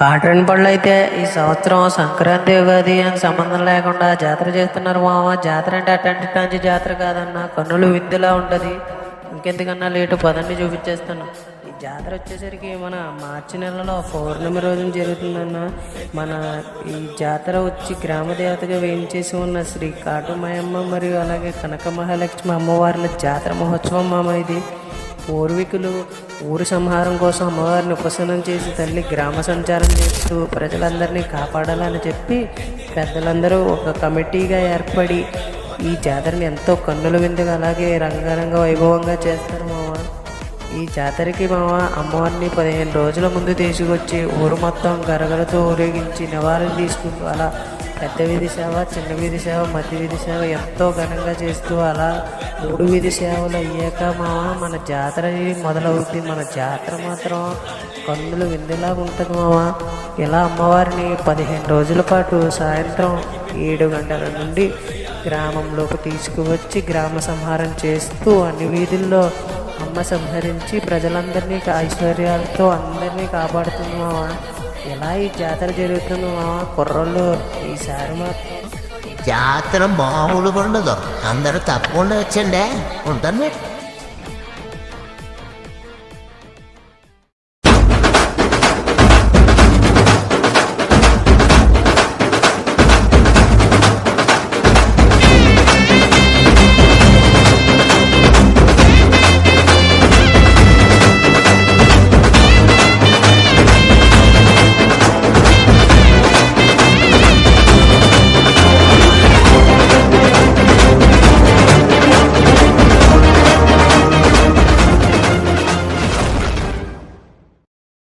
Cotton పళ్ళు అయితే ఈ సంవత్సరం సంక్రాంతి ఉగాది అని సంబంధం లేకుండా జాతర చేస్తున్నారు మామ. జాతర అంటే అటంటి జాతర కాదన్న, కన్నులు విందులా ఉంటుంది. ఇంకెందుకన్నా లేటు పదండి చూపించేస్తాను. ఈ జాతర వచ్చేసరికి మన మార్చి నెలలో పౌర్ణమి రోజున జరుగుతుందన్న. మన ఈ జాతర వచ్చి గ్రామ దేవతగా వేయించేసి ఉన్న శ్రీ కాటుమాయమ్మ మరియు అలాగే కనక మహాలక్ష్మి అమ్మవార్ల జాతర మహోత్సవం మామ ఇది. పూర్వీకులు ఊరు సంహారం కోసం అమ్మవారిని ఉపశమనం చేసి తల్లి గ్రామ సంచారం చేస్తూ ప్రజలందరినీ కాపాడాలని చెప్పి పెద్దలందరూ ఒక కమిటీగా ఏర్పడి ఈ జాతరని ఎంతో కన్నుల విందుగా అలాగే రంగారంగ వైభవంగా చేస్తారు మామ. ఈ జాతరకి మామ అమ్మవారిని 15 రోజుల ముందు తీసుకొచ్చి ఊరు మొత్తం గరగలతో ఊరేగించి నివారణ తీసుకుంటూ అలా పెద్ద వీధి సేవ, చిన్న వీధి సేవ, మధ్య వీధి సేవ ఎంతో ఘనంగా చేస్తూ అలా 3 వీధి సేవలు అయ్యాక మామ మన జాతర మొదలవుద్ది. మన జాతర మాత్రం కన్నుల విందులా ఉంటుంది మామ. ఇలా అమ్మవారిని 15 రోజుల పాటు సాయంత్రం 7 గంటల నుండి గ్రామంలోకి తీసుకువచ్చి గ్రామ సంహారం చేస్తూ అన్ని వీధుల్లో అమ్మ సంహరించి ప్రజలందరినీ ఐశ్వర్యాలతో అందరినీ కాపాడుతుంది మామ. ఎలా ఈ జాతర జరుగుతుంది మామ. కుర్రోళ్ళు ఈసారి మాత్రం జాతర మామూలుగా ఉండదు. అందరూ తప్పకుండా వచ్చండి. ఉంటాను.